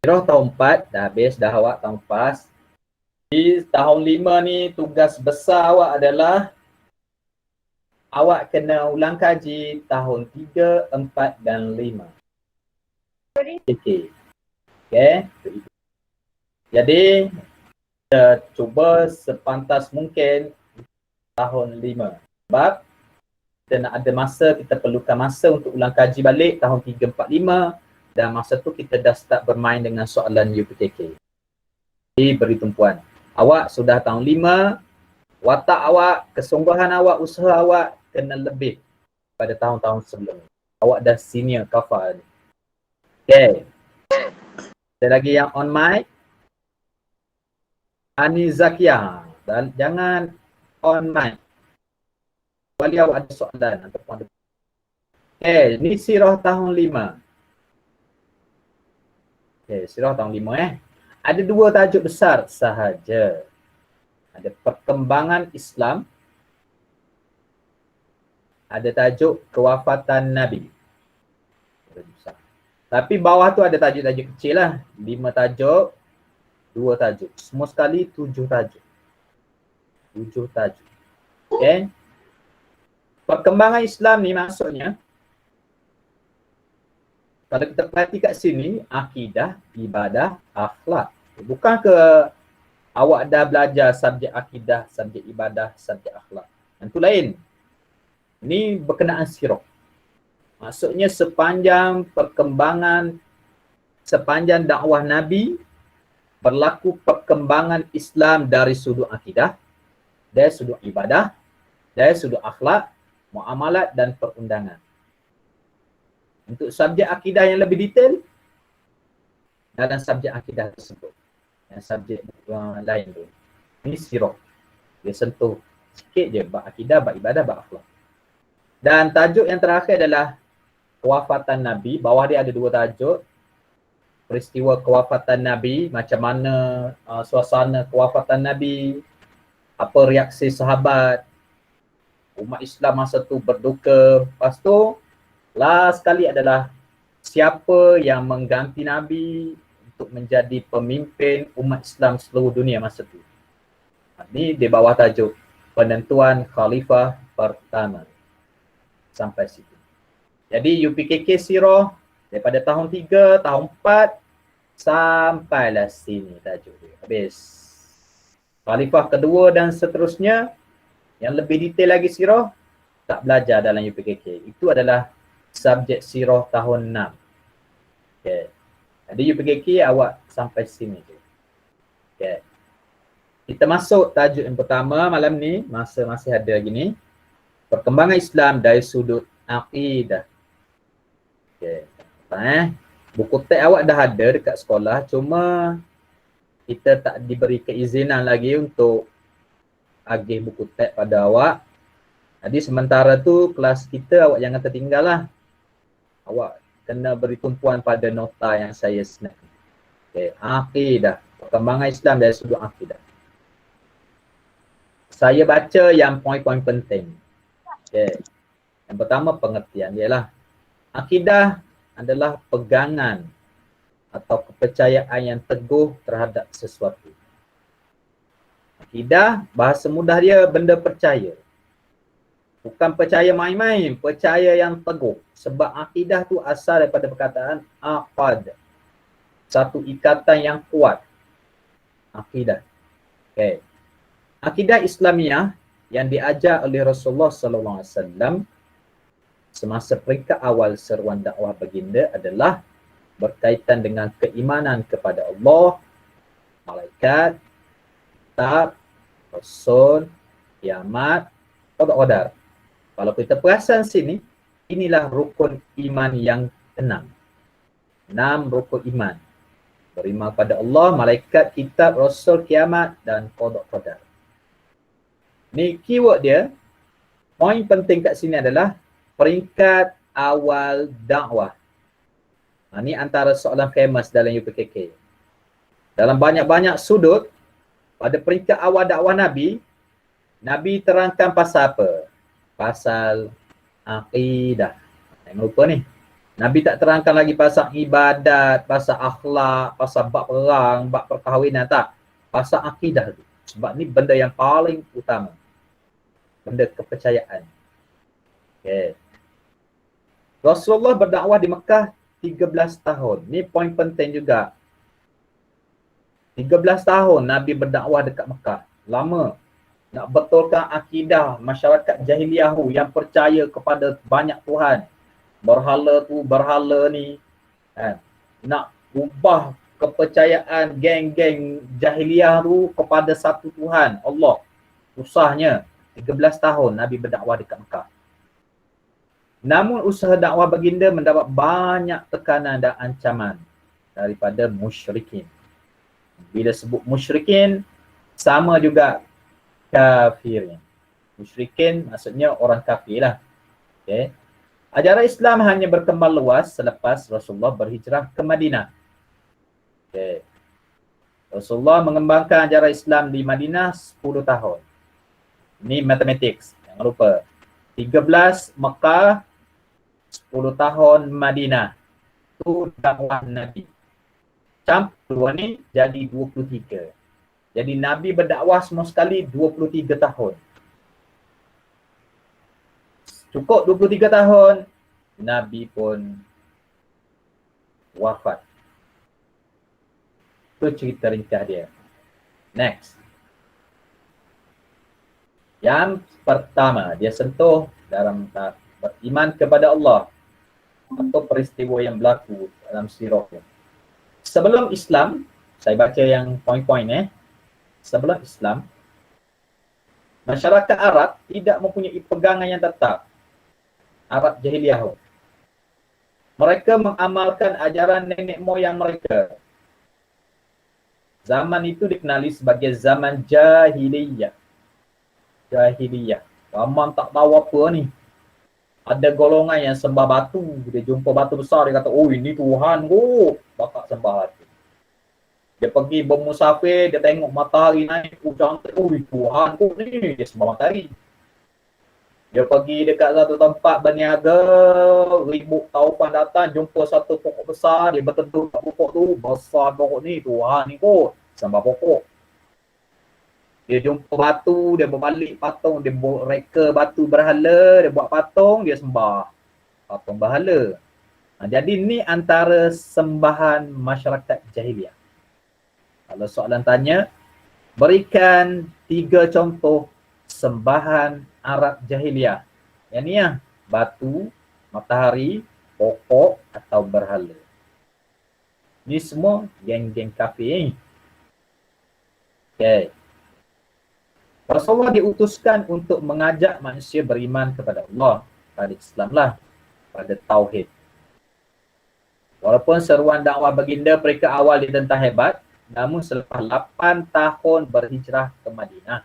Sirah tahun 4 dah habis dah awak tahun PAS. Di tahun 5 ni tugas besar awak adalah awak kena ulang kaji tahun 3, 4 dan 5. Okay. Okay. Jadi kita cuba sepantas mungkin tahun 5. Sebab kita nak ada masa, kita perlukan masa untuk ulang kaji balik tahun 3, 4, 5 dan masa tu kita dah start bermain dengan soalan UPKK. Jadi beri tumpuan. Awak sudah tahun 5, watak awak, kesungguhan awak, usaha awak kena lebih pada tahun-tahun sebelum. Awak dah senior kafar ni. Okay. Ada lagi yang on mic. Ani Zakia. Dan jangan on mic. Kecuali awak ada soalan ataupun ada. Okay, ni sirah tahun 5. Okay, sirah tahun 5 Ada 2 tajuk besar sahaja. Ada perkembangan Islam. Ada tajuk kewafatan Nabi. Tapi bawah tu ada tajuk-tajuk kecil lah. 5 tajuk, 2 tajuk. Semua sekali 7 tajuk. 7 tajuk. Okay. Perkembangan Islam ni maksudnya, kalau kita perhati kat sini, akidah, ibadah, akhlak. Bukan ke awak dah belajar subjek akidah, subjek ibadah, subjek akhlak. Itu lain. Ini berkenaan sirah. Maksudnya sepanjang perkembangan, sepanjang dakwah Nabi, berlaku perkembangan Islam dari sudut akidah, dari sudut ibadah, dari sudut akhlak, muamalat dan perundangan. Untuk subjek akidah yang lebih detail, dalam subjek akidah tersebut. Yang subjek lain tu. Ini sirah. Dia sentuh sikit je bab akidah, bab ibadah, bab akhlak. Dan tajuk yang terakhir adalah kewafatan Nabi. Bawah dia ada 2 tajuk. Peristiwa kewafatan Nabi, macam mana suasana kewafatan Nabi, apa reaksi sahabat, umat Islam masa tu berduka. Lepas tu, last sekali adalah siapa yang mengganti Nabi untuk menjadi pemimpin umat Islam seluruh dunia masa tu. Ini di bawah tajuk penentuan khalifah pertama. Sampai situ. Jadi UPKK sirah daripada tahun 3, tahun 4 sampailah sini tajuk dia. Habis. Khalifah kedua dan seterusnya yang lebih detail lagi sirah tak belajar dalam UPKK. Itu adalah subjek sirah tahun 6. Okay. Jadi UPKK awak sampai sini je. Okay. Kita masuk tajuk yang pertama malam ni, masa masih ada lagi ni. Perkembangan Islam dari sudut akidah. Okay. Buku teks awak dah ada dekat sekolah, cuma kita tak diberi keizinan lagi untuk agih buku teks pada awak. Jadi sementara tu kelas kita awak jangan tertinggal lah. Awak kena beri tumpuan pada nota yang saya snap. Okay. Akidah. Perkembangan Islam dari sudut akidah. Saya baca yang poin-poin penting. Okay. Yang pertama pengertian dia lah. Akidah adalah pegangan atau kepercayaan yang teguh terhadap sesuatu. Akidah, bahasa mudah dia benda percaya. Bukan percaya main-main, percaya yang teguh. Sebab akidah tu asal daripada perkataan aqad. Satu ikatan yang kuat. Akidah. Okay. Akidah Islamiah yang diajar oleh Rasulullah SAW semasa peringkat awal seruan dakwah baginda adalah berkaitan dengan keimanan kepada Allah, malaikat, kitab, rasul, kiamat, qada. Kalau kita perasan sini, inilah rukun iman yang 6. 6 rukun iman. Beriman pada Allah, malaikat, kitab, rasul, kiamat dan qada. Ni keyword dia, poin penting kat sini adalah peringkat awal dakwah. Ni antara soalan famous dalam UPKK. Dalam banyak-banyak sudut, pada peringkat awal dakwah Nabi, Nabi terangkan pasal apa? Pasal akidah. Jangan lupa ni. Nabi tak terangkan lagi pasal ibadat, pasal akhlak, pasal bab perang, bab perkahwinan, tak. Pasal akidah tu. Sebab ni benda yang paling utama. Benda kepercayaan. Okay. Rasulullah berdakwah di Mekah 13 tahun. Ni poin penting juga. 13 tahun Nabi berdakwah dekat Mekah. Lama. Nak betulkan akidah masyarakat jahiliah yang percaya kepada banyak Tuhan. Berhala tu, berhala ni. Kan? Nak ubah kepercayaan geng-geng jahiliah tu kepada satu Tuhan, Allah. Susahnya. 13 tahun Nabi berdakwah dekat Mekah. Namun usaha dakwah baginda mendapat banyak tekanan dan ancaman daripada musyrikin. Bila sebut musyrikin, sama juga kafirnya. Musyrikin maksudnya orang kafir lah. Okay. Ajaran Islam hanya berkembang luas selepas Rasulullah berhijrah ke Madinah. Okay. Rasulullah mengembangkan ajaran Islam di Madinah 10 tahun. Ini matematik, jangan lupa. 13 Mekah, 10 tahun Madinah. Itu dakwah Nabi. Campur ni jadi 23. Jadi Nabi berdakwah semua sekali 23 tahun. Cukup 23 tahun, Nabi pun wafat. Itu cerita ringkas dia. Next. Yang pertama, dia sentuh dalam beriman kepada Allah atau peristiwa yang berlaku dalam sirah. Sebelum Islam, saya baca yang poin-poin Sebelum Islam, masyarakat Arab tidak mempunyai pegangan yang tetap. Arab jahiliah. Mereka mengamalkan ajaran nenek moyang mereka. Zaman itu dikenali sebagai zaman jahiliyah. Jahiliyah. Zaman tak tahu apa ni. Ada golongan yang sembah batu. Dia jumpa batu besar, dia kata, oh ini Tuhan ko. Bakal sembah batu. Dia pergi bermusafir, dia tengok matahari naik, cantik, oh Tuhan ko ni. Dia sembah matahari. Dia pergi dekat satu tempat berniaga, ribut taupan datang, jumpa satu pokok besar, dia berteduh kat pokok tu, besar pokok ni, Tuhan ni kot. Sembah pokok. Dia jumpa batu, dia berbalik patung, dia reka batu berhala, dia buat patung, dia sembah patung berhala. Jadi ni antara sembahan masyarakat jahiliah. Kalau soalan tanya, berikan 3 contoh sembahan Arab jahiliah. Yang ni batu, matahari, pokok atau berhala. Ni semua geng-geng kafir. Okay. Rasulullah diutuskan untuk mengajak manusia beriman kepada Allah, pada Islam lah, pada Tauhid. Walaupun seruan dakwah baginda mereka awal ditentang hebat, namun selepas 8 tahun berhijrah ke Madinah,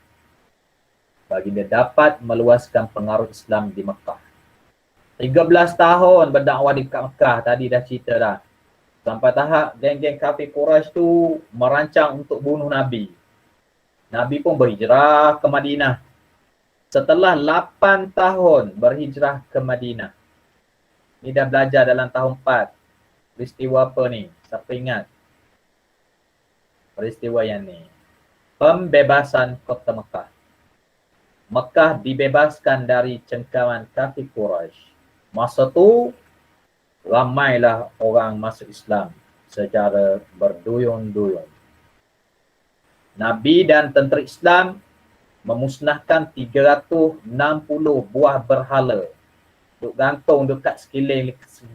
baginda dapat meluaskan pengaruh Islam di Mekah. 13 tahun berdakwah di Mekah, tadi dah cerita dah. Sampai tahap geng-geng kafir Quraisy tu merancang untuk bunuh Nabi. Nabi pun berhijrah ke Madinah. Setelah 8 tahun berhijrah ke Madinah. Ni dah belajar dalam tahun 4. Peristiwa apa ni? Siapa ingat? Peristiwa yang ni. Pembebasan kota Mekah. Mekah dibebaskan dari cengkaman kafir Quraisy. Masa tu ramailah orang masuk Islam secara berduyun-duyun. Nabi dan tentera Islam memusnahkan 360 buah berhala duk gantung dekat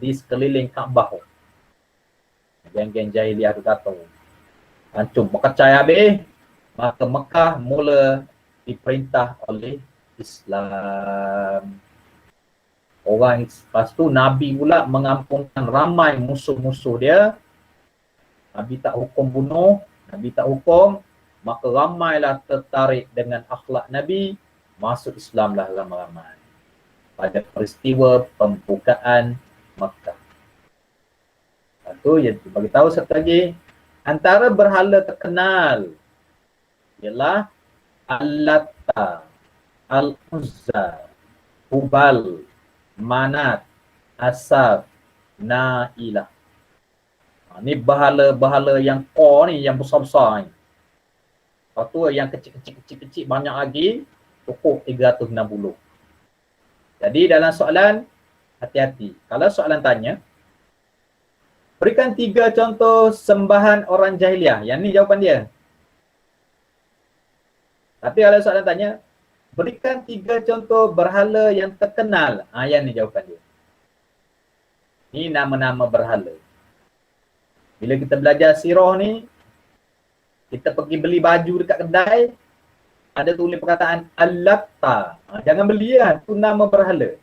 di sekeliling Kaabah. Geng-geng jahiliah tu gantung. Hancur berkecai habis, maka Mekah mula diperintah oleh Islam. Orang lepas tu Nabi pula mengampunkan ramai musuh-musuh dia. Nabi tak hukum bunuh, Nabi tak hukum, maka ramailah tertarik dengan akhlak Nabi, masuk Islam lah ramai-ramai. Pada peristiwa pembukaan Mekah. Itu yang bagi tahu satu lagi, antara berhala terkenal ialah Al-Latta, Al-Uzza, Hubal, Manat, Asaf, Nailah. Ni bahala-bahala yang core ni, yang besar-besar ni. Lepas tu yang kecil-kecil banyak lagi, cukup 360. Jadi dalam soalan, hati-hati. Kalau soalan tanya, berikan 3 contoh sembahan orang jahiliah. Yang ni jawapan dia. Tapi kalau soalan tanya, berikan 3 contoh berhala yang terkenal. Yang ni jawapan dia. Ni nama-nama berhala. Bila kita belajar sirah ni, kita pergi beli baju dekat kedai, ada tulis perkataan Al-Latta. Jangan beli lah, tu nama berhala.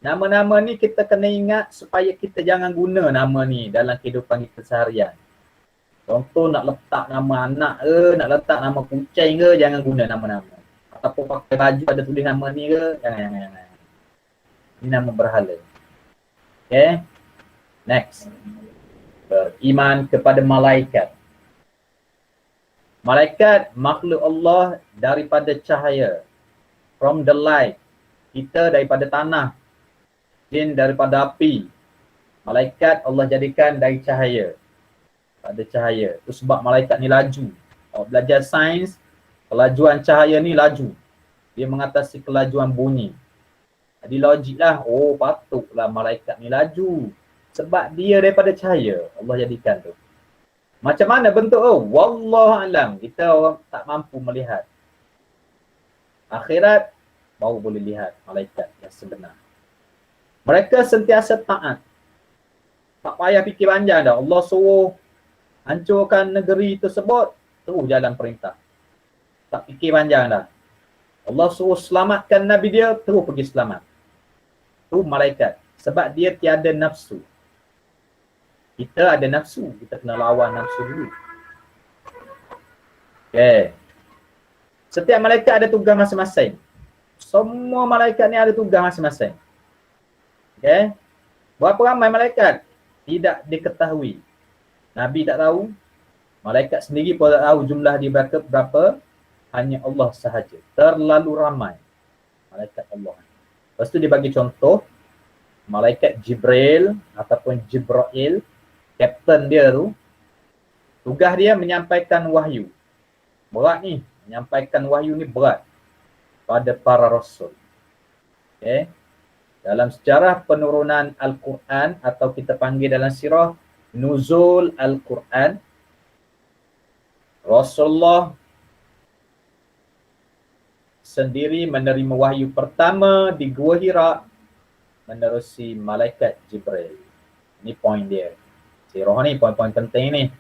Nama-nama ni kita kena ingat supaya kita jangan guna nama ni dalam kehidupan kita seharian. Contoh nak letak nama anak ke, nak letak nama kucing ke, jangan guna nama-nama. Ataupun pakai baju ada tulis nama ni ke, jangan. Ini nama berhala. Okay. Next. Beriman kepada malaikat. Malaikat makhluk Allah daripada cahaya. From the light. Kita daripada tanah. Jin daripada api. Malaikat Allah jadikan dari cahaya. Pada cahaya. Itu sebab malaikat ni laju. Kalau belajar sains, kelajuan cahaya ni laju. Dia mengatasi kelajuan bunyi. Jadi logiklah, patutlah malaikat ni laju. Sebab dia daripada cahaya Allah jadikan tu. Macam mana bentuk tu? Wallahualam. Kita orang tak mampu melihat. Akhirat baru boleh lihat malaikat yang sebenar. Mereka sentiasa taat. Tak payah fikir panjang dah. Allah suruh hancurkan negeri tersebut, terus jalan perintah. Tak fikir panjang dah. Allah suruh selamatkan Nabi dia, terus pergi selamat. Tu malaikat. Sebab dia tiada nafsu. Kita ada nafsu, kita kena lawan nafsu dulu. Okay. Setiap malaikat ada tugas masing-masing. Semua malaikat ni ada tugas masing-masing. Okay. Berapa ramai malaikat? Tidak diketahui. Nabi tak tahu. Malaikat sendiri pun tak tahu jumlah dia berapa. Hanya Allah sahaja. Terlalu ramai malaikat Allah. Lepas tu dia bagi contoh. Malaikat Jibril ataupun Jibrail, kapten dia tu, tugas dia menyampaikan wahyu. Berat ni, menyampaikan wahyu ni berat pada para rasul. Okay. Dalam sejarah penurunan Al-Quran atau kita panggil dalam sirah Nuzul Al-Quran, Rasulullah sendiri menerima wahyu pertama di Gua Hira menerusi malaikat Jibril. Ini poin dia. Sirah ni poin-poin penting ni.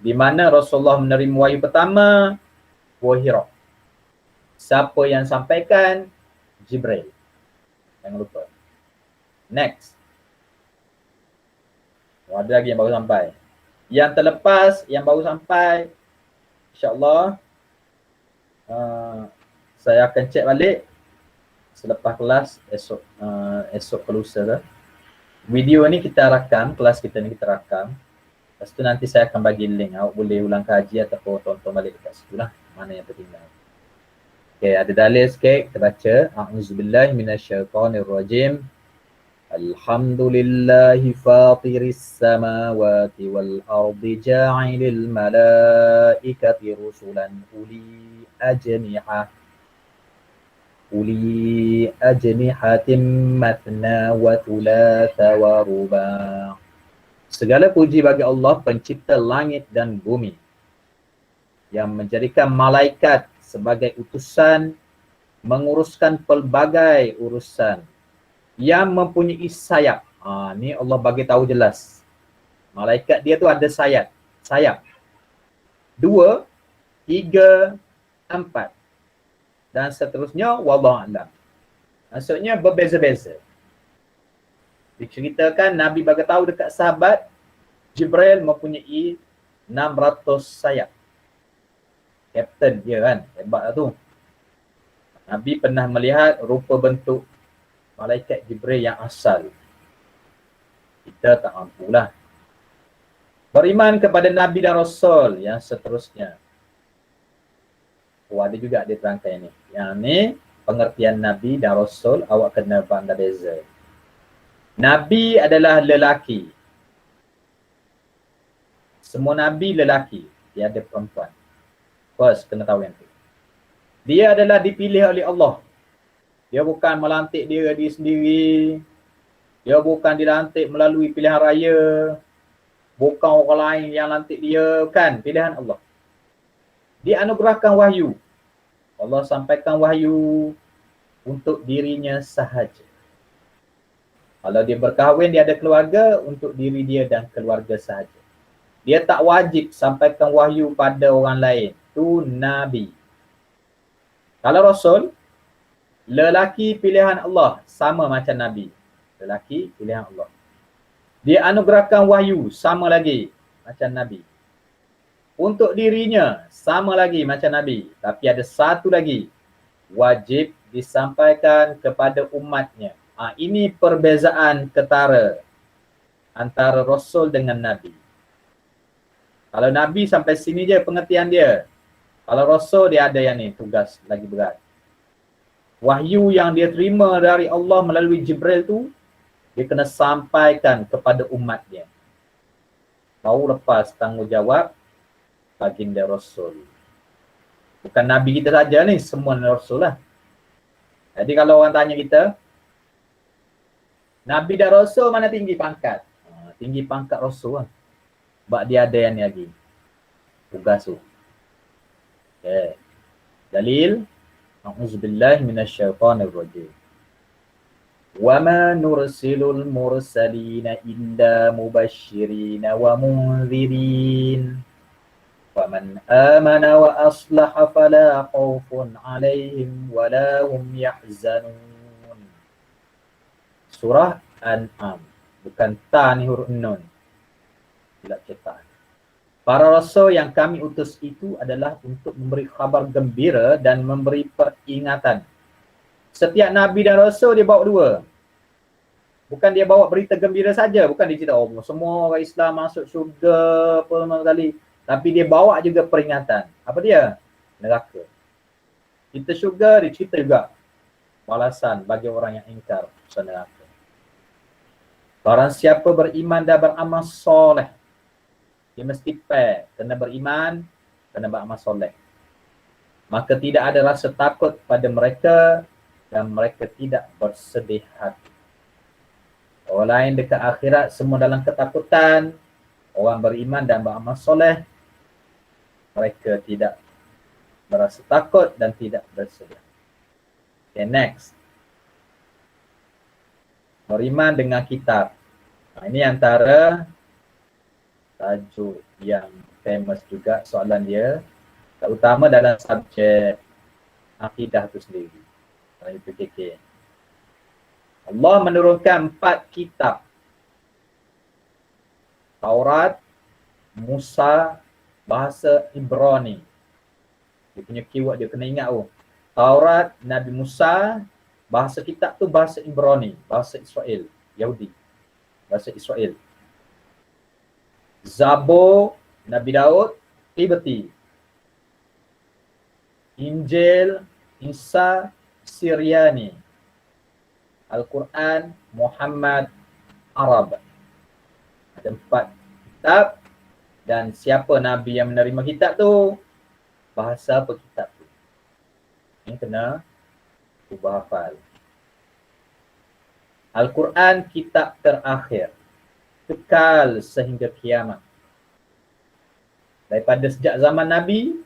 Di mana Rasulullah menerima wahyu pertama, Gua Hira. Siapa yang sampaikan? Jibril. Jangan lupa. Next. Ada lagi yang baru sampai. Yang terlepas, yang baru sampai, insyaAllah saya akan cek balik selepas kelas esok ke lusa ke. Video ni kita rakam, kelas kita ni kita rakam. Lepas tu nanti saya akan bagi link. Awak boleh ulang kaji ataupun tonton balik dekat situ lah. Mana yang tertinggal. Okay, ada dalil sikit. Kita baca. A'udzubillahi minasyaitonirrajim. Alhamdulillahi fatiris samawati wal ardi ja'ilil malaikati rusulan uli ajnihatim matna wa thulatha wa ruba'. Segala puji bagi Allah pencipta langit dan bumi yang menjadikan malaikat sebagai utusan menguruskan pelbagai urusan, yang mempunyai sayap. Ni Allah bagi tahu jelas. Malaikat dia tu ada sayap. 2, 3, 4 dan seterusnya, wallahu a'lam. Maksudnya berbeza-beza. Diceritakan Nabi bagi tahu dekat sahabat, Jibril mempunyai 600 sayap. Kapten dia kan, hebat lah tu. Nabi pernah melihat rupa bentuk malaikat Jibril yang asal. Kita tak mampulah. Beriman kepada Nabi dan Rasul yang seterusnya. Ada juga dia terangkan ini. Yang ni pengertian Nabi dan Rasul, awak kena pandai beza. Nabi adalah lelaki. Semua Nabi lelaki. Dia ada perempuan. First, kena tahu yang tu. Dia adalah dipilih oleh Allah. Dia bukan melantik diri sendiri. Dia bukan dilantik melalui pilihan raya. Bukan orang lain yang lantik dia. Kan, pilihan Allah. Dia anugerahkan wahyu. Allah sampaikan wahyu untuk dirinya sahaja. Kalau dia berkahwin, dia ada keluarga, untuk diri dia dan keluarga sahaja. Dia tak wajib sampaikan wahyu pada orang lain. Tu Nabi. Kalau Rasul, lelaki pilihan Allah, sama macam Nabi. Lelaki pilihan Allah. Dia anugerahkan wahyu, sama lagi macam Nabi. Untuk dirinya, sama lagi macam Nabi. Tapi ada satu lagi, wajib disampaikan kepada umatnya. Ini perbezaan ketara antara Rasul dengan Nabi. Kalau Nabi sampai sini je pengertian dia. Kalau Rasul dia ada yang ni, tugas lagi berat. Wahyu yang dia terima dari Allah melalui Jibril tu, dia kena sampaikan kepada umat dia. Baru lepas tanggungjawab baginda Rasul. Bukan Nabi kita saja ni, semua Rasul lah. Jadi kalau orang tanya kita, Nabi dan Rasul mana tinggi pangkat? Tinggi pangkat Rasul lah. Sebab dia ada yang ni lagi. Tugas tu. Okay. Dalil. A'udzubillahi minasyaitonirrajim. Wa ma nursilul mursalina illa mubashshirina wa munzirin. Faman amana wa aslaha fala khaufun alaihim wa la hum yahzanun. Surah An'am. Bukan ta ni huruf nun. Tidak cetak. Para rasul yang kami utus itu adalah untuk memberi khabar gembira dan memberi peringatan. Setiap Nabi dan Rasul dia bawa dua. Bukan dia bawa berita gembira saja. Bukan dia cerita, oh semua orang Islam masuk syurga apa kali. Tapi dia bawa juga peringatan. Apa dia? Neraka. Kita syurga, dia cerita juga balasan bagi orang yang ingkar pasal neraka. Barang siapa beriman dan beramal soleh, dia mesti pair, kena beriman, kena beramal soleh. Maka tidak ada rasa takut pada mereka dan mereka tidak bersedih hati. Orang lain dekat akhirat semua dalam ketakutan. Orang beriman dan beramal soleh, mereka tidak berasa takut dan tidak bersedih. Okay, next. Beriman dengan kitab. Ini antara tajuk yang famous juga soalan dia, terutama dalam subjek akidah tu sendiri. Dari PKK. Allah menurunkan 4 kitab. Taurat, Musa, bahasa Ibrani. Dia punya keyword dia kena ingat tu. Taurat, Nabi Musa, bahasa kitab tu bahasa Ibrani, bahasa Israel, Yahudi. Bahasa Israel. Zabur, Nabi Daud, Qibti. Injil, Isa, Syriani. Al-Quran, Muhammad, Arab. Ada 4 kitab dan siapa Nabi yang menerima kitab tu, bahasa apa kitab tu. Ini kena ubah hafal. Al-Quran kitab terakhir. Kekal sehingga kiamat. Daripada sejak zaman Nabi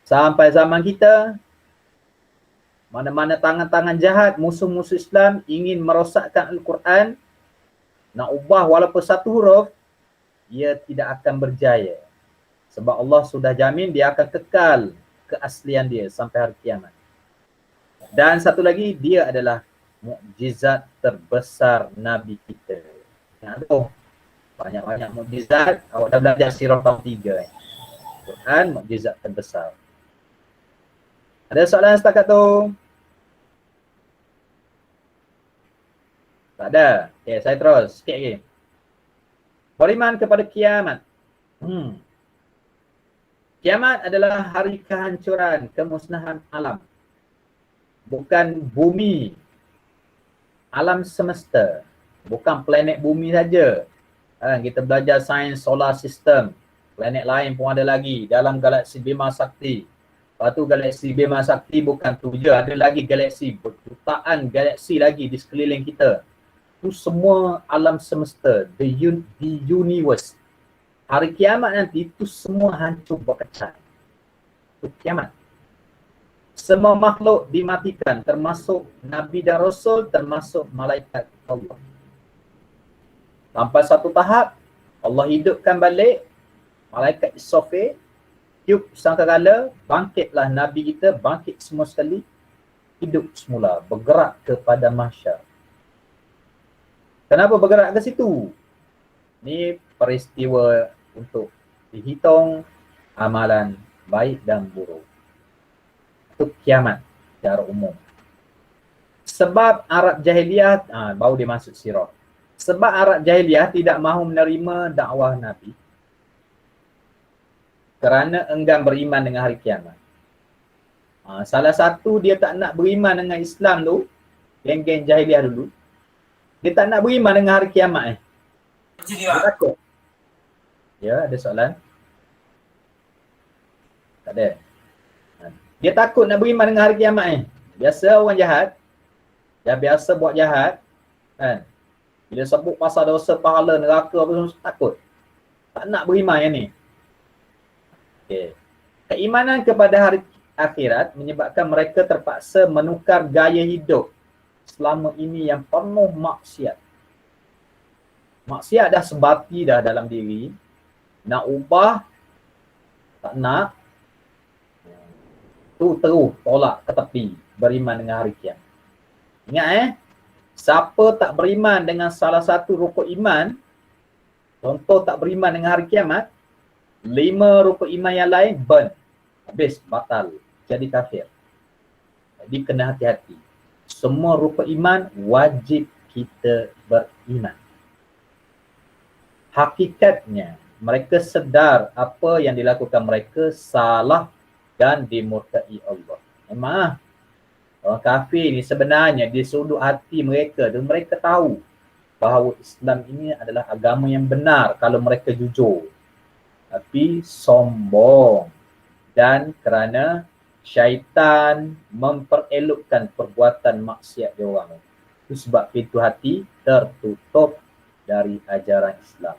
sampai zaman kita, mana-mana tangan-tangan jahat, musuh-musuh Islam ingin merosakkan Al-Quran, nak ubah walaupun satu huruf, ia tidak akan berjaya. Sebab Allah sudah jamin dia akan kekal keaslian dia sampai hari kiamat. Dan satu lagi, dia adalah mukjizat terbesar Nabi kita. Aduh, banyak-banyak mukjizat. Awak dah belajar sirah tahun 3. Quran, mukjizat terbesar. Ada soalan setakat tu? Tak ada. Okay, saya terus. Sikit lagi. Beriman kepada kiamat. Kiamat adalah hari kehancuran, kemusnahan alam. Bukan bumi. Alam semesta. Bukan planet bumi saja. Kita belajar sains solar system. Planet lain pun ada lagi dalam galaksi Bima Sakti. Lepas tu galaksi Bima Sakti bukan tu je, ada lagi galaksi, jutaan galaksi lagi di sekeliling kita. Itu semua alam semesta, the universe. Hari kiamat nanti itu semua hancur berkecai. Itu kiamat. Semua makhluk dimatikan, termasuk Nabi dan Rasul, termasuk malaikat Allah. Sampai satu tahap, Allah hidupkan balik malaikat Israfil, tiup sangkakala, bangkitlah Nabi kita, bangkit semua sekali, hidup semula, bergerak kepada mahsyar. Kenapa bergerak ke situ? Ini peristiwa untuk dihitung amalan baik dan buruk. Itu kiamat secara umum. Sebab Arab Jahiliyah, baru dia masuk sirah. Sebab Arab Jahiliyah tidak mahu menerima dakwah Nabi kerana enggan beriman dengan hari kiamat. Salah satu dia tak nak beriman dengan Islam tu, geng-geng Jahiliyah dulu, dia tak nak beriman dengan hari kiamat. Dia takut. Ya, ada soalan? Tak ada. Dia takut nak beriman dengan hari kiamat. Biasa orang jahat, dia biasa buat jahat, kan? Bila sebut pasal dosa, pahala, neraka apa semua, takut. Tak nak beriman yang ni. Okay. Keimanan kepada hari akhirat menyebabkan mereka terpaksa menukar gaya hidup selama ini yang penuh maksiat. Maksiat dah sebati dah dalam diri. Nak ubah, tak nak. Tu terus tolak ke tepi, beriman dengan hari kiamat. Ingat siapa tak beriman dengan salah satu rukun iman, contoh tak beriman dengan hari kiamat, 5 rukun iman yang lain burn, habis, batal, jadi kafir. Jadi kena hati-hati. Semua rukun iman wajib kita beriman. Hakikatnya mereka sedar apa yang dilakukan mereka salah dan dimurkai Allah. Memang orang kafir ni sebenarnya di sudut hati mereka dan mereka tahu bahawa Islam ini adalah agama yang benar kalau mereka jujur. Tapi sombong dan kerana syaitan memperelokkan perbuatan maksiat dia orang. Itu sebab pintu hati tertutup dari ajaran Islam.